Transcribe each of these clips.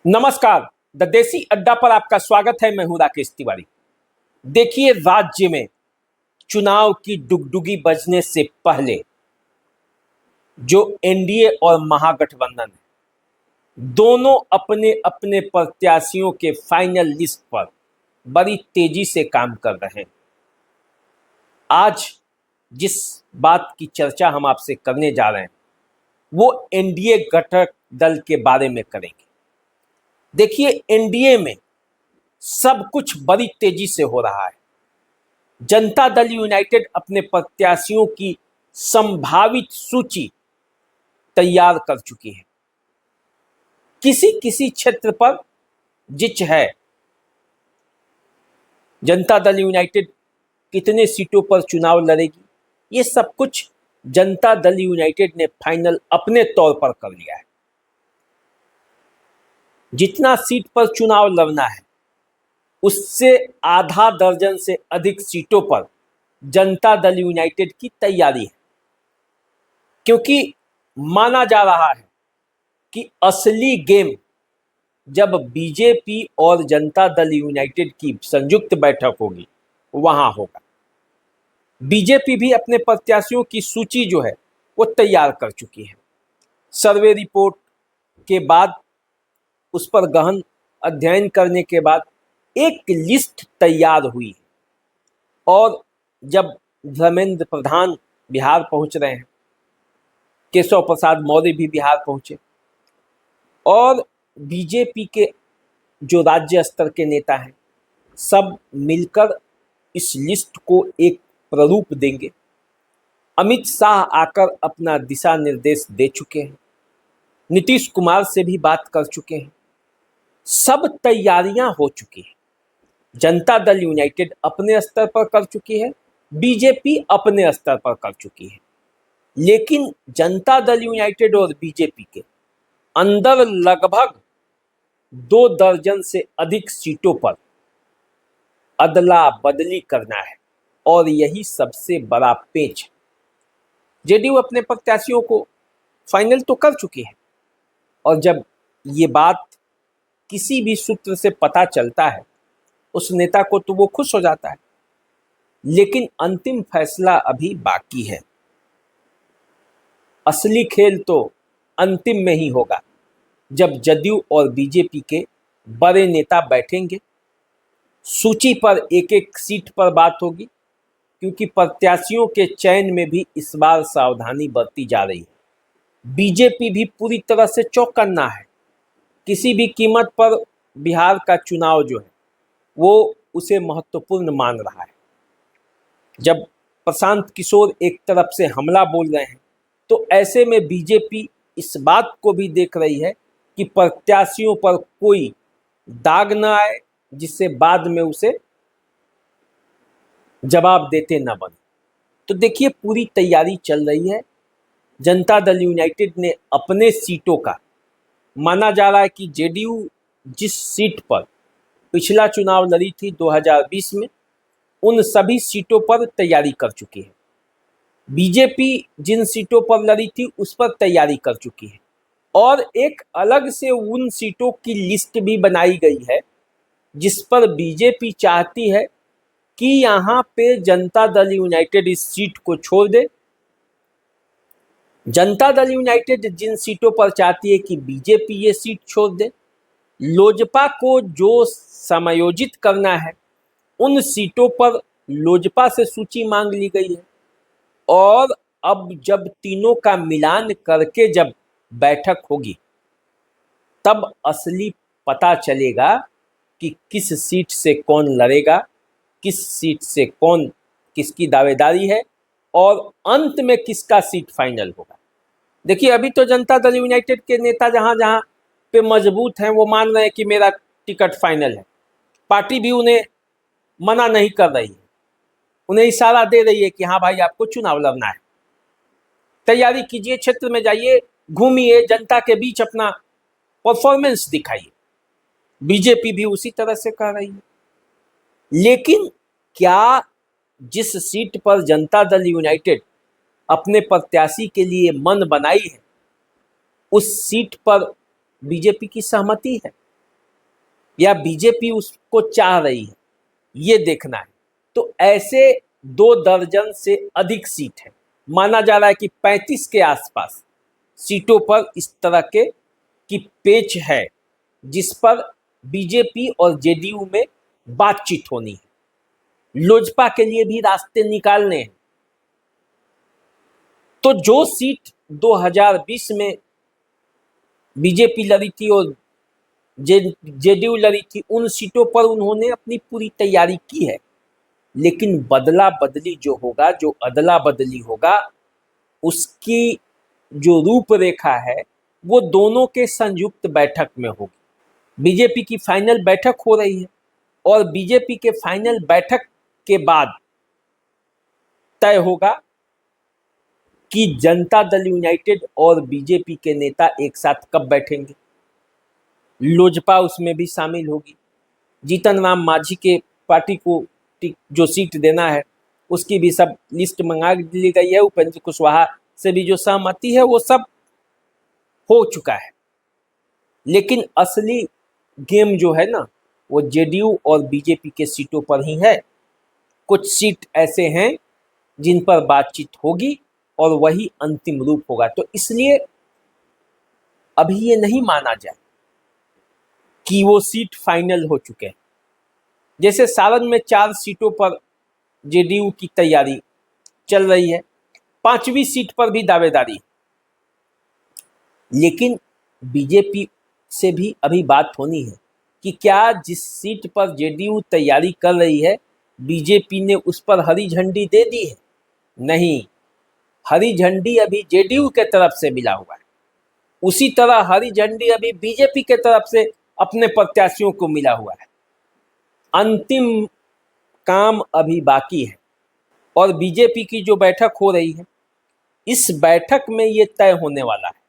नमस्कार। द देसी अड्डा पर आपका स्वागत है। मैं हूं राकेश तिवारी। देखिए, राज्य में चुनाव की डुगडुगी बजने से पहले जो एनडीए और महागठबंधन है, दोनों अपने अपने प्रत्याशियों के फाइनल लिस्ट पर बड़ी तेजी से काम कर रहे हैं। आज जिस बात की चर्चा हम आपसे करने जा रहे हैं वो एनडीए घटक दल के बारे में करेंगे। देखिए, एनडीए में सब कुछ बड़ी तेजी से हो रहा है। जनता दल यूनाइटेड अपने प्रत्याशियों की संभावित सूची तैयार कर चुकी है। किसी किसी क्षेत्र पर जिच है। जनता दल यूनाइटेड कितने सीटों पर चुनाव लड़ेगी, ये सब कुछ जनता दल यूनाइटेड ने फाइनल अपने तौर पर कर लिया है। जितना सीट पर चुनाव लड़ना है उससे आधा दर्जन से अधिक सीटों पर जनता दल यूनाइटेड की तैयारी है, क्योंकि माना जा रहा है कि असली गेम जब बीजेपी और जनता दल यूनाइटेड की संयुक्त बैठक होगी वहां होगा। बीजेपी भी अपने प्रत्याशियों की सूची जो है वो तैयार कर चुकी है। सर्वे रिपोर्ट के बाद, उस पर गहन अध्ययन करने के बाद एक लिस्ट तैयार हुई है। और जब धर्मेंद्र प्रधान बिहार पहुंच रहे हैं, केशव प्रसाद मौर्य भी बिहार पहुंचे, और बीजेपी के जो राज्य स्तर के नेता हैं सब मिलकर इस लिस्ट को एक प्रारूप देंगे। अमित शाह आकर अपना दिशा निर्देश दे चुके हैं, नीतीश कुमार से भी बात कर चुके हैं, सब तैयारियां हो चुकी हैं। जनता दल यूनाइटेड अपने स्तर पर कर चुकी है, बीजेपी अपने स्तर पर कर चुकी है। लेकिन जनता दल यूनाइटेड और बीजेपी के अंदर लगभग 2 दर्जन से अधिक सीटों पर अदला बदली करना है, और यही सबसे बड़ा पेच है। जेडीयू अपने प्रत्याशियों को फाइनल तो कर चुकी है, और जब ये बात किसी भी सूत्र से पता चलता है उस नेता को तो वो खुश हो जाता है। लेकिन अंतिम फैसला अभी बाकी है। असली खेल तो अंतिम में ही होगा, जब जदयू और बीजेपी के बड़े नेता बैठेंगे। सूची पर एक एक सीट पर बात होगी, क्योंकि प्रत्याशियों के चयन में भी इस बार सावधानी बरती जा रही है। बीजेपी भी पूरी तरह से चौकन्ना है। किसी भी कीमत पर बिहार का चुनाव जो है वो उसे महत्वपूर्ण मान रहा है। जब प्रशांत किशोर एक तरफ से हमला बोल रहे हैं तो ऐसे में बीजेपी इस बात को भी देख रही है कि प्रत्याशियों पर कोई दाग न आए, जिससे बाद में उसे जवाब देते न बने। तो देखिए, पूरी तैयारी चल रही है। जनता दल यूनाइटेड ने अपने सीटों का, माना जा रहा है कि जेडीयू जिस सीट पर पिछला चुनाव लड़ी थी 2020 में, उन सभी सीटों पर तैयारी कर चुकी है। बीजेपी जिन सीटों पर लड़ी थी उस पर तैयारी कर चुकी है, और एक अलग से उन सीटों की लिस्ट भी बनाई गई है जिस पर बीजेपी चाहती है कि यहाँ पे जनता दल यूनाइटेड इस सीट को छोड़ दे। जनता दल यूनाइटेड जिन सीटों पर चाहती है कि बीजेपी ये सीट छोड़ दे, लोजपा को जो समायोजित करना है उन सीटों पर लोजपा से सूची मांग ली गई है। और अब जब तीनों का मिलान करके जब बैठक होगी तब असली पता चलेगा कि किस सीट से कौन लड़ेगा, किस सीट से कौन, किसकी दावेदारी है, और अंत में किसका सीट फाइनल होगा। देखिए, अभी तो जनता दल यूनाइटेड के नेता जहां जहां पे मजबूत हैं वो मान रहे हैं कि मेरा टिकट फाइनल है। पार्टी भी उन्हें मना नहीं कर रही है, उन्हें इशारा दे रही है कि हाँ भाई, आपको चुनाव लड़ना है, तैयारी कीजिए, क्षेत्र में जाइए, घूमिए, जनता के बीच अपना परफॉर्मेंस दिखाइए। बीजेपी भी उसी तरह से कर रही है। लेकिन क्या जिस सीट पर जनता दल यूनाइटेड अपने प्रत्याशी के लिए मन बनाई है उस सीट पर बीजेपी की सहमति है? या बीजेपी उसको चाह रही है, ये देखना है। तो ऐसे 2 दर्जन से अधिक सीट है, माना जा रहा है कि 35 के आसपास सीटों पर इस तरह के की पेच है, जिस पर बीजेपी और जेडीयू में बातचीत होनी है, लोजपा के लिए भी रास्ते निकालने हैं। तो जो सीट 2020 में बीजेपी लड़ी थी और जेडीयू लड़ी थी, उन सीटों पर उन्होंने अपनी पूरी तैयारी की है। लेकिन बदला बदली जो होगा, जो अदला बदली होगा, उसकी जो रूपरेखा है वो दोनों के संयुक्त बैठक में होगी। बीजेपी की फाइनल बैठक हो रही है और बीजेपी के फाइनल बैठक के बाद तय होगा कि जनता दल यूनाइटेड और बीजेपी के नेता एक साथ कब बैठेंगे। लोजपा उसमें भी शामिल होगी। जीतन राम मांझी के पार्टी को जो सीट देना है उसकी भी सब लिस्ट मंगा ली गई है। उपेंद्र कुशवाहा से भी जो सहमति है वो सब हो चुका है। लेकिन असली गेम जो है ना, वो जेडीयू और बीजेपी के सीटों पर ही है। कुछ सीट ऐसे हैं जिन पर बातचीत होगी और वही अंतिम रूप होगा। तो इसलिए अभी ये नहीं माना जाए कि वो सीट फाइनल हो चुके हैं। जैसे सारण में 4 सीटों पर जेडीयू की तैयारी चल रही है, 5वीं सीट पर भी दावेदारी, लेकिन बीजेपी से भी अभी बात होनी है कि क्या जिस सीट पर जेडीयू तैयारी कर रही है, बीजेपी ने उस पर हरी झंडी दे दी है? नहीं, हरी झंडी अभी जेडीयू के तरफ से मिला हुआ है। उसी तरह हरी झंडी अभी बीजेपी के तरफ से अपने प्रत्याशियों को मिला हुआ है। अंतिम काम अभी बाकी है और बीजेपी की जो बैठक हो रही है, इस बैठक में ये तय होने वाला है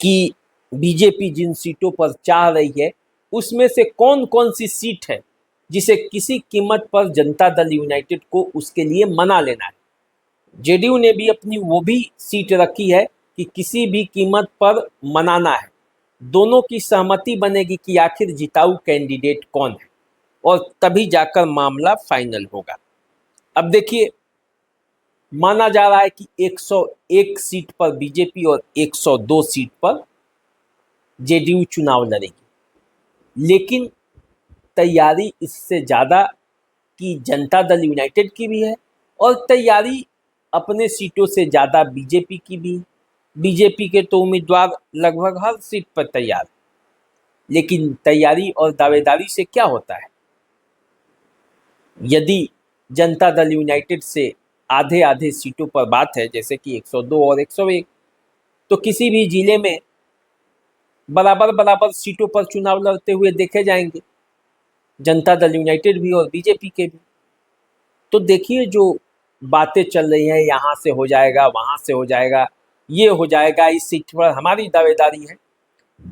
कि बीजेपी जिन सीटों पर चाह रही है उसमें से कौन कौन सी सीट है जिसे किसी कीमत पर जनता दल यूनाइटेड को उसके लिए मना लेना है। जेडीयू ने भी अपनी वो भी सीट रखी है कि किसी भी कीमत पर मनाना है। दोनों की सहमति बनेगी कि आखिर जिताऊ कैंडिडेट कौन है और तभी जाकर मामला फाइनल होगा। अब देखिए, माना जा रहा है कि 101 सीट पर बीजेपी और 102 सीट पर जेडीयू चुनाव लड़ेगी। लेकिन तैयारी इससे ज़्यादा की जनता दल यूनाइटेड की भी है और तैयारी अपने सीटों से ज़्यादा बीजेपी की भी। बीजेपी के तो उम्मीदवार लगभग हर सीट पर तैयार, लेकिन तैयारी और दावेदारी से क्या होता है? यदि जनता दल यूनाइटेड से आधे आधे सीटों पर बात है, जैसे कि 102 और 101, तो किसी भी जिले में बराबर बराबर सीटों पर चुनाव लड़ते हुए देखे जाएंगे, जनता दल यूनाइटेड भी और बीजेपी के भी। तो देखिए, जो बातें चल रही हैं, यहाँ से हो जाएगा, वहाँ से हो जाएगा, ये हो जाएगा, इस सीट पर हमारी दावेदारी है,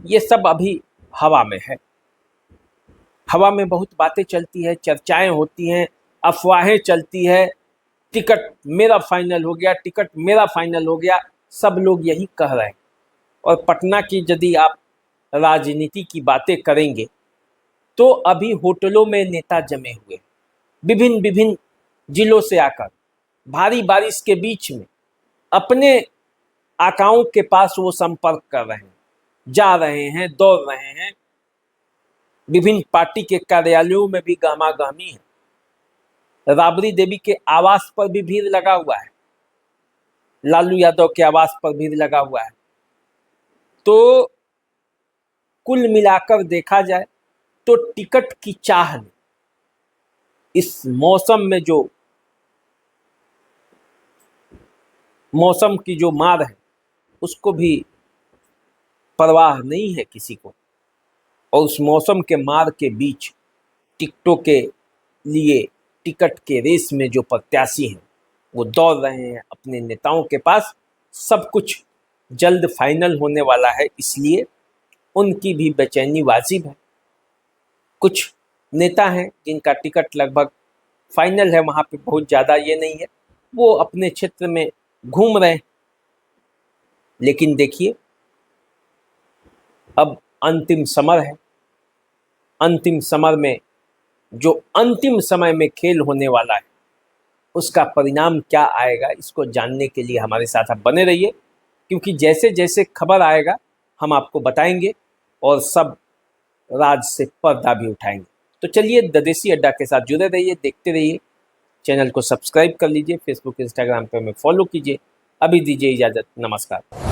ये सब अभी हवा में है। हवा में बहुत बातें चलती है, चर्चाएं होती हैं, अफवाहें चलती है, टिकट मेरा फाइनल हो गया, टिकट मेरा फाइनल हो गया, सब लोग यही कह रहे हैं। और पटना की यदि आप राजनीति की बातें करेंगे तो अभी होटलों में नेता जमे हुए, विभिन्न विभिन्न जिलों से आकर भारी बारिश के बीच में अपने आकाओं के पास वो संपर्क कर रहे हैं, जा रहे हैं, दौड़ रहे हैं। विभिन्न पार्टी के कार्यालयों में भी गहमागहमी है। राबड़ी देवी के आवास पर भी भीड़ लगा हुआ है, लालू यादव के आवास पर भीड़ लगा हुआ है। तो कुल मिलाकर देखा जाए तो टिकट की चाह ने इस मौसम में जो मौसम की जो मार है उसको भी परवाह नहीं है किसी को। और उस मौसम के मार के बीच टिकटों के लिए टिकट के रेस में जो प्रत्याशी हैं वो दौड़ रहे हैं अपने नेताओं के पास। सब कुछ जल्द फाइनल होने वाला है, इसलिए उनकी भी बेचैनी वाजिब है। कुछ नेता हैं जिनका टिकट लगभग फाइनल है, वहाँ पे बहुत ज़्यादा ये नहीं है, वो अपने क्षेत्र में घूम रहे हैं। लेकिन देखिए, अब अंतिम समर है, अंतिम समर में जो अंतिम समय में खेल होने वाला है उसका परिणाम क्या आएगा, इसको जानने के लिए हमारे साथ आप बने रहिए, क्योंकि जैसे जैसे खबर आएगा हम आपको बताएंगे और सब राज से पर्दा भी उठाएंगे। तो चलिए द देसी अड्डा के साथ जुड़े रहिए, देखते रहिए, चैनल को सब्सक्राइब कर लीजिए, फेसबुक इंस्टाग्राम पे हमें फॉलो कीजिए। अभी दीजिए इजाज़त, नमस्कार।